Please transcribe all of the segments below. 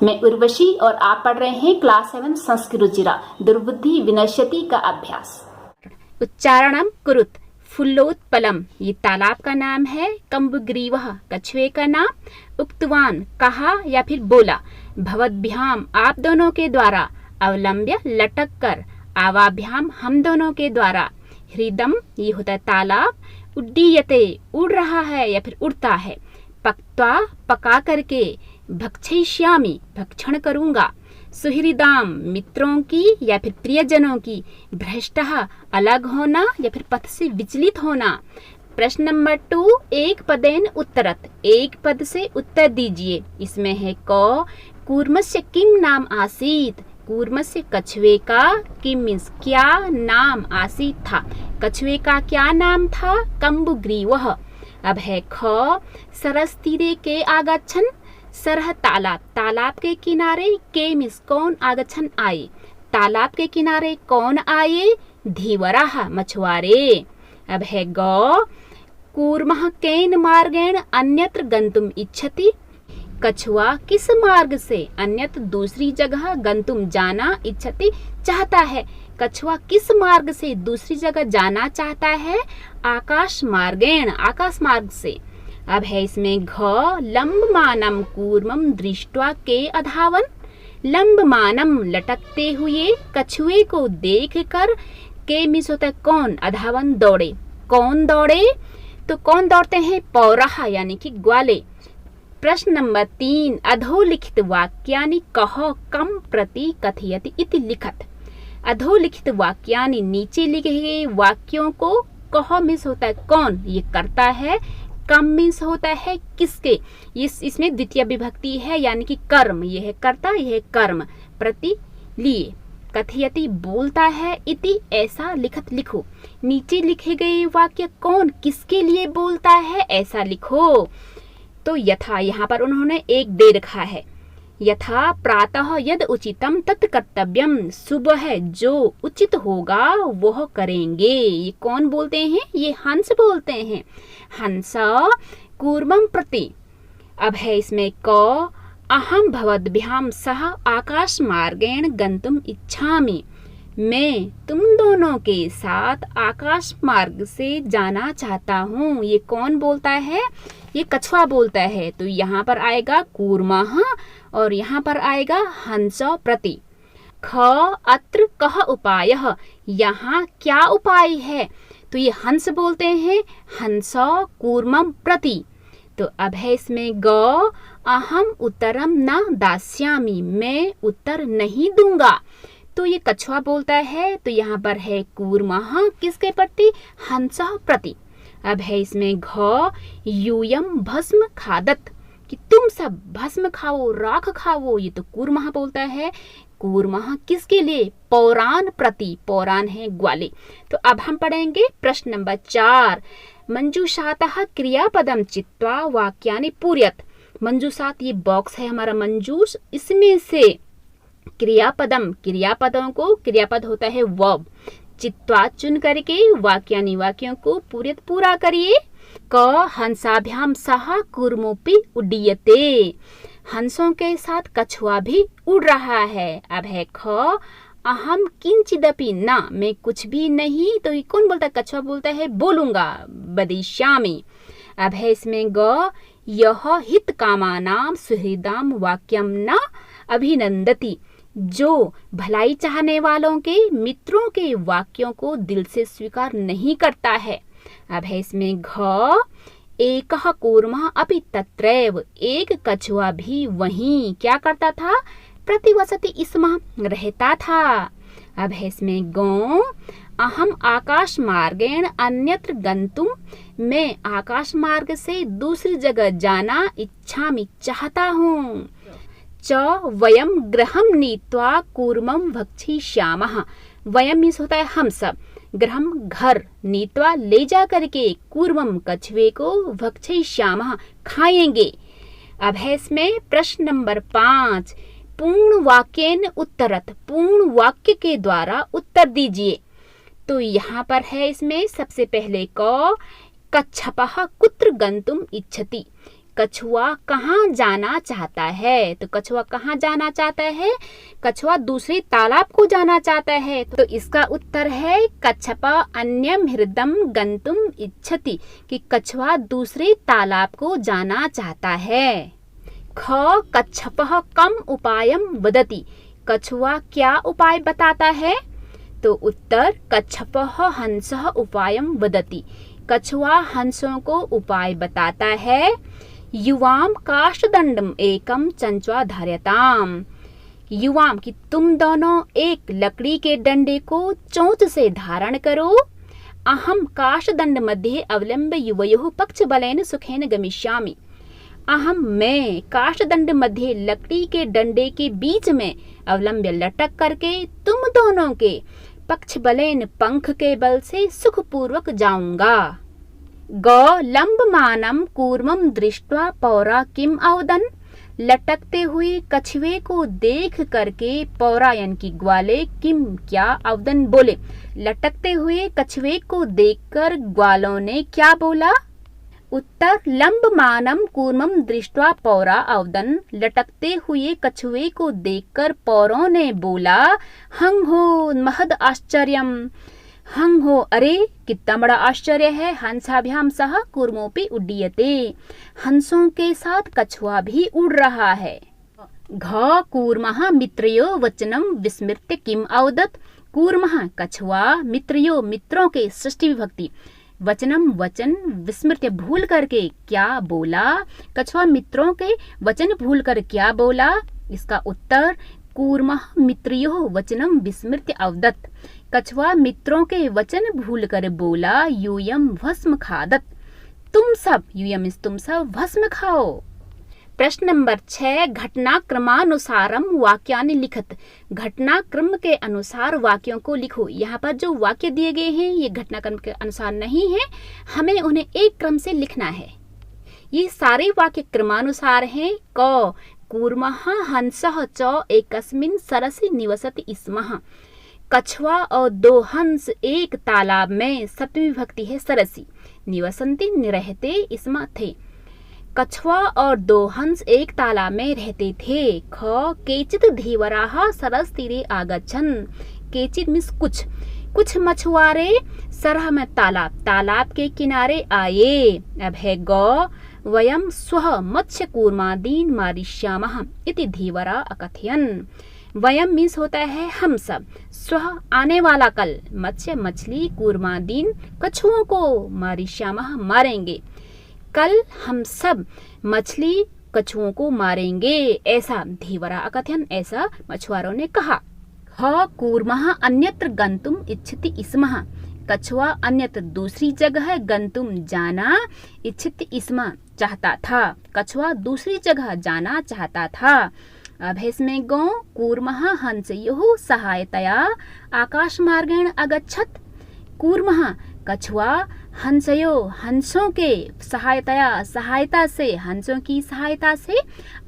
मैं उर्वशी और आप पढ़ रहे हैं क्लास 7 संस्कृत रुचिरा दुर्बुद्धि विनश्यति का अभ्यास। उच्चारणम कुरुत फुल्लोत्पलम, ये तालाब का नाम है। कम्बुग्रीवः, कछुए का नाम। उक्तवान, कहा या फिर बोला। भवद्भ्याम, आप दोनों के द्वारा। अवलंब्य, लटक कर। आवाभ्याम, हम दोनों के द्वारा। हृदम, ये होता है तालाब। उड्डीयते, उड़ रहा है या फिर उड़ता है। पक्त्वा, पका करके। भक्षयिष्यामि, भक्षण करूंगा। सुहृदाम, मित्रों की या फिर प्रियजनों की। भ्रष्टः, अलग होना या फिर पथ से विचलित होना। प्रश्न नंबर 2, एक पदेन उत्तरत, एक पद से उत्तर दीजिए। इसमें है क, कूर्मस्य किम नाम आसीत, कूर्मस्य कछुए का, किम मीन्स क्या, नाम आसीत था, कछुए का क्या नाम था, कम्बुग्रीवः। अब है ख, सरस्तीरे के आगच्छन, सरह तालाब, तालाब के किनारे, के मीन्स कौन, आगच्छन आए, तालाब के किनारे कौन आए, धीवराः, मछुआरे। अब है ग, कूर्मः केन मार्गेण अन्यत्र गंतुम इच्छति, कछुआ किस मार्ग से अन्यत्र दूसरी जगह गंतुम जाना, इच्छति चाहता है, कछुआ किस मार्ग से दूसरी जगह जाना चाहता है, आकाश मार्गेण, आकाश मार्ग से। अब है इसमें घ, लंबमानम कूर्मम दृष्ट्वा के अधावन, लंबमानम, लटकते हुए, कछुए को देखकर, के मीन्स होता है कौन, अधावन, दौड़े, कौन दौड़े, तो कौन दौड़ते हैं, पौराः यानी कि ग्वाले। प्रश्न नंबर 3, अधोलिखित वाक्यानि कह कम प्रति कथयति इति लिखत। अधोलिखित वाक्यानि, नीचे लिखे गए वाक्यों को, कह मीन्स होता है कौन, ये करता है, कम मीन्स होता है किसके, इसमें द्वितीय विभक्ति है यानी कि कर्म, यह है कर्ता, यह है कर्म, प्रति लिए, कथयति बोलता है, इति ऐसा लिखत लिखो। नीचे लिखे गए वाक्य कौन किसके लिए बोलता है ऐसा लिखो। तो यथा, यहाँ पर उन्होंने एक दे रखा है, यथा प्रातः यद उचितम तत् कर्तव्यम, सुबह जो उचित होगा वह करेंगे। ये कौन बोलते हैं, ये हंस बोलते हैं। हंस कूर्मं प्रति। अब है इसमें क, अहम भवद्भ्याम सह आकाश मार्गेण गंतुम इच्छामि, मैं तुम दोनों के साथ आकाश मार्ग से जाना चाहता हूँ। ये कौन बोलता है, ये कछुआ बोलता है। तो यहाँ पर आएगा कूर्मः और यहाँ पर आएगा हंस प्रति। ख, अत्र कः उपायः, यहाँ क्या उपाय है, तो ये हंस बोलते हैं, हंस कूर्मं प्रति। तो अब है इसमें ग, अहम उत्तरम न दास्यामि, मैं उत्तर नहीं दूंगा। तो ये कछुआ बोलता है, तो यहाँ पर है कूर्मः किसके प्रति, हंस प्रति। अब है इसमें घ, यूयम भस्म खादत, कि तुम सब भस्म खाओ, राख खाओ, ये तो कूर्मः बोलता है। कूर्मः किसके लिए, पौरान प्रति, पौरान है ग्वाले। तो अब हम पढ़ेंगे प्रश्न नंबर 4, मंजूषातः क्रियापदम चित्वा वाक्यानि पूरयत। मंजूषात, ये बॉक्स है हमारा मंजूष, इसमें से क्रियापदम, क्रियापदों को, क्रियापद होता है वर्ब, चित्वा चुन करके, वाक्यानि, वाक्यों को पूरयत पूरा करिए। क, हंसाभ्याम सह कूर्मोपि उड्डीयते, हंसों के साथ कछुआ भी उड़ रहा है। अब है ख, अहम किंचिदपि न, मैं कुछ भी नहीं, तो ये कौन बोलता है, कछुआ बोलता है बोलूंगा, वदिष्यामि। अब है इसमें ग, यह हित कामानाम सुहृदाम वाक्यम न अभिनंदति, जो भलाई चाहने वालों के, मित्रों के वाक्यों को दिल से स्वीकार नहीं करता है। अब है इसमें घ, एकः कूर्मः अपि तत्रैव, एक कछुआ भी वहीं क्या करता था, प्रतिवसति स्म, रहता था। अब है इसमें गौ, अहम आकाश मार्गेण अन्यत्र गंतुम, मैं आकाश मार्ग से दूसरी जगह जाना इच्छामि, चाहता हूँ। च, वयम गृहं नीत्वा कूर्मं भक्षिष्यामः, वयम मीन्स होता है हम सब, गृहं घर, नीत्वा ले जा करके, कूर्मं कछुए को, भक्षिष्यामः खाएंगे। अब है इसमें प्रश्न नंबर 5, पूर्ण वाक्येन उत्तरत, पूर्ण वाक्य के द्वारा उत्तर दीजिए। तो यहाँ पर है इसमें सबसे पहले क, कच्छपः कुत्र गंतुम इच्छति, कछुआ कहाँ जाना चाहता है? तो कछुआ कहाँ जाना चाहता है? कछुआ दूसरे तालाब को जाना चाहता है। तो इसका उत्तर है कच्छपः अन्यं हृदं गन्तुम इच्छति, कि कछुआ दूसरे तालाब को जाना चाहता है। ख कच्छपः कम उपायं वदति, कछुआ क्या उपाय बताता है? तो उत्तर कच्छपः हंसः उपायं वदति, कछुआ हंसों को उपाय बताता है। युवाम काष्ठदंडम एकम चंचवा धार्यताम, युवाम कि तुम दोनों एक लकड़ी के डंडे को चोंच से धारण करो। अहम काष्ठदंड मध्ये अवलंब युवयोः पक्षबलेन सुखेन गमिष्यामि, अहम मैं काष्ठदंड मध्य लकड़ी के डंडे के बीच में अवलंब लटक करके तुम दोनों के पक्ष बलेन पंख के बल से सुखपूर्वक जाऊंगा। ग लंबमानम कूर्मम दृष्ट्वा पौरा किम अवदन, लटकते हुए कछुए को देख करके पौरा यानी कि ग्वाले किम क्या अवदन बोले, लटकते हुए कछुए को देखकर ग्वालों ने क्या बोला? उत्तर लंबमानम कूर्मम दृष्ट्वा पौरा अवदन, लटकते हुए कछुए को देखकर पौरों ने बोला हंग हो महद आश्चर्यम, हंग हो अरे कितना बड़ा आश्चर्य है। हंसाभ्याम सह कूर्मोपि उड्डीयते, हंसों के साथ कछुआ भी उड़ रहा है। घ कूर्मः मित्रयो वचनम विस्मृत्य किम अवदत्, कूर्मः कछुआ मित्रयो मित्रों के षष्ठी विभक्ति वचनम वचन विस्मृत्य भूल करके क्या बोला? कछुआ मित्रों के वचन भूल कर क्या बोला? इसका उत्तर कूर्मः मित्रयोः वचनम विस्मृत्य अवदत्, कछुआ मित्रों के वचन भूल कर बोला यूयम भस्म खादत, तुम सब यूयम तुम सब भस्म खाओ। प्रश्न नंबर 6 घटनाक्रमानुसारम वाक्यानि लिखत, घटनाक्रम के अनुसार वाक्यों को लिखो। यहाँ पर जो वाक्य दिए गए हैं ये घटनाक्रम के अनुसार नहीं है, हमें उन्हें एक क्रम से लिखना है। ये सारे वाक्य क्रमानुसार हैं। क कूर्मः हंसः च एकस्मिन् सरसि निवसति स्मः, कछुआ और दो हंस एक तालाब में, सप्तमी विभक्ति है सरसी, निवसन्ति रहते स्म थे, कछुआ और दो हंस एक तालाब में रहते थे। ख केचित् धीवराः सरस तीरे आगच्छन्, केचित् मीन्स कुछ, कुछ मछुआरे सरह में तालाब के किनारे आए। अब है ग वयं स्वः मत्स्य कूर्मादीन मारिष्यामः इति धीवरा अकथयन्, वयम मीन्स होता है हम सब, स्वः आने वाला कल, मत्स्य मछली, कूर्मादीन कछुओं को, मारिष्यामः मारेंगे, कल हम सब मछली कछुओं को मारेंगे, ऐसा धीवरा अकथयन ऐसा मछुआरों ने कहा। ह कूर्मः अन्यत्र गन्तुम इच्छति स्मः, कछुआ अन्यत्र दूसरी जगह गन्तुम जाना, इच्छति स्म चाहता था, कछुआ दूसरी जगह जाना चाहता था। अब है इसमें गो कूर्मः हंसयोः सहायतया आकाशमार्गेण अगच्छत्, कूर्मः कछुआ हंसयो हंसों के सहायता से, हंसों की सहायता से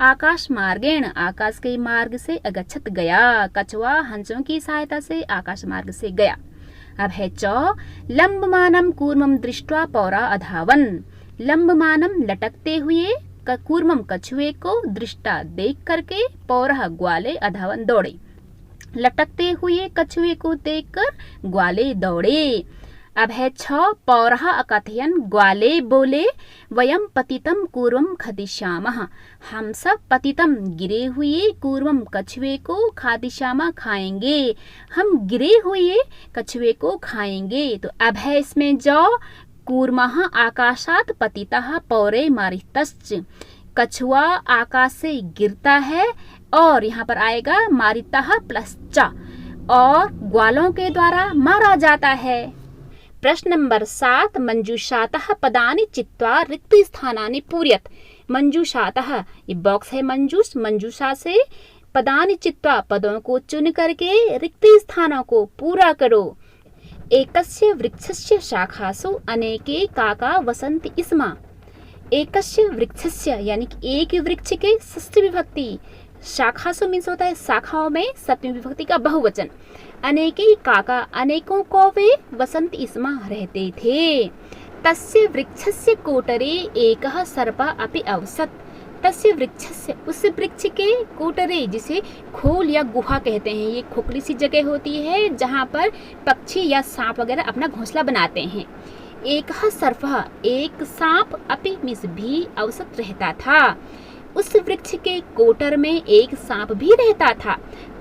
आकाश मार्गेण आकाश के मार्ग से अगच्छत गया, कछुआ हंसों की सहायता से आकाश मार्ग से गया। अब है च लंबमानम कूर्मम दृष्ट्वा पौरा अधावन, लंबमानम लटकते हुए कूर्मम कछुए को दृष्टा देख करके पौरा ग्वाले अधावन दौड़े, लटकते हुए कछुए को देखकर ग्वाले दौड़े। अब है छ पौरः अकथयन, ग्वाले बोले वयम पतितम कूर्मम खादिष्यामः, हम सब पतितम गिरे हुए कूर्मम कछुए को खादिष्यामः खाएंगे, हम गिरे हुए कछुए को खाएंगे। तो अब है इसमें जो कूर्मः आकाशात् पतितः पौरे मारितश्च, कछुआ आकाश से गिरता है और यहाँ पर आएगा मारितः प्लस च, और ग्वालों के द्वारा मारा जाता है। प्रश्न नंबर 7 मंजूषातः पदानि चित्वा रिक्त स्थानानि पूरयत, मंजूषातः ये बॉक्स है मंजूष, मंजूषा से पदानि चित्वा पदों को चुन करके रिक्त स्थानों को पूरा करो। एकस्य वृक्षस्य शाखासु अनेके काका वसन्ति स्म, एकस्य वृक्षस्य यानी कि एक वृक्ष के षष्ठी विभक्ति, शाखासु मीन्स होता है शाखाओं में, सप्तमी विभक्ति का बहुवचन, अनेके काका अनेकों कौवे वसंत स्म रहते थे। तस्य वृक्षस्य कोटरे एकः सर्पः अपि अवसत्। तस्य वृक्षस्य, उस वृक्ष के कोटरे, जिसे खोल या गुहा कहते हैं, ये खोखली सी जगह होती है जहाँ पर पक्षी या सांप वगैरह अपना घोंसला बनाते हैं। एकः सर्पः, एक सांप, अपि मिस भी अवसत रहता था। उस वृक्ष के कोटर में एक सांप भी रहता था।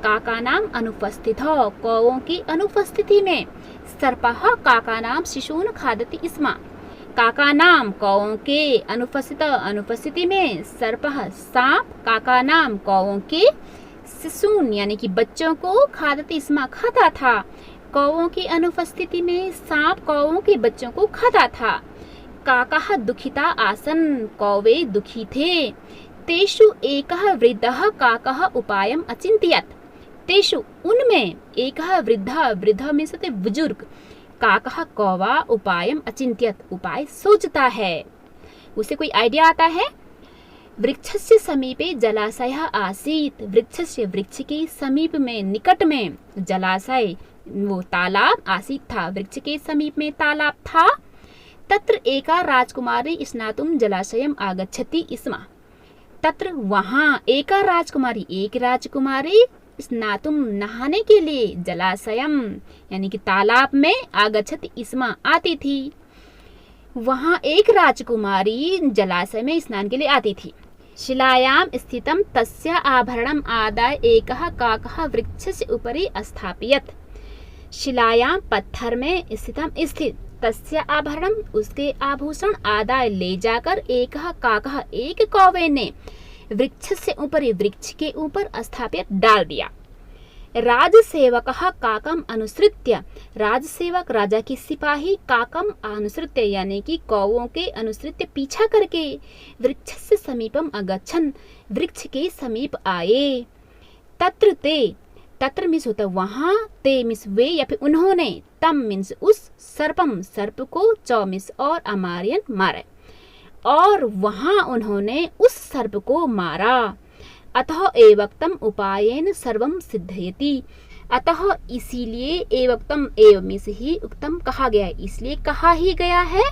काकानाम अनुपस्थित हो, कौओं की अनुपस्थिति में। सर्पः काकानाम शिशून खादति स्म। काकानाम, कौओं के, अनुपस्थिति में। सर्पः सांप, काकानाम, कौओं के, शिशून यानी कि बच्चों को, खादति स्म खाता था। कौओं की अनुपस्थिति में सांप कौओं के बच्चों को खाता था। काकाः दुखिता आसन, कौवे दुखी थे। तेषु एकः वृद्धः काकः उपायम् अचिन्तयत्। तेषु, उनमें, एकः वृद्धः, वृद्ध में से बुजुर्ग, काकः कौवा, उपायम् अचिन्तयत्, उपाय सोचता है, उसे कोई आइडिया आता है। वृक्षस्य समीपे जलाशयः आसीत्। वृक्षस्य, वृक्ष के समीप में, निकट में, जलाशय वो तालाब, आसीत् था, वृक्ष के समीप में तालाब था। तत्र एका राजकुमारी स्नातुं जलाशयम् आगच्छति स्म। तत्र, वहाँ, एका राजकुमारी, एक राजकुमारी, स्नातुम नहाने के लिए, जलाशयम यानी कि तालाब में, आगच्छति स्म आती थी। वहाँ एक राजकुमारी जलाशय में स्नान के लिए आती थी। शिलायाम स्थितम तस्य आभरणम आदाय एकः काकः वृक्षस्य उपरि स्थापयत्। शिलायाम, पत्थर में, स्थित तस्य आभरणम, उसके आभूषण, आदाय ले जाकर, एकः काकः, एक कौवे ने, वृक्ष से ऊपर, वृक्ष के ऊपर, स्थापित डाल दिया। राजसेवकः काकम अनुसृत्य, राजसेवक राजा की सिपाही, काकम अनुसृत्य यानी कि कौवों के अनुसृत्य पीछा करके, वृक्ष से समीपम अगच्छन्, वृक्ष के समीप आए। तत्र ते, तत्र मीन्स होता वहाँ, ते मीन्स वे या फिर उन्होंने, तम मीन्स उस, सर्पम सर्प को, च मीन्स और, अमार्यन मारा, और वहाँ उन्होंने उस सर्प को मारा। अतः एवक्तम उपायेन सर्वम सिद्धयति। अतः इसीलिए, एवक्तम, एव मीन्स ही, उक्तम कहा गया है, इसलिए कहा ही गया है,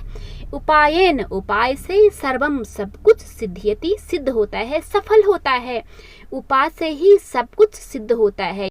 उपायेन उपाय से, सर्वम सब कुछ, सिद्धयति सिद्ध होता है, सफल होता है। उपाय से ही सब कुछ सिद्ध होता है।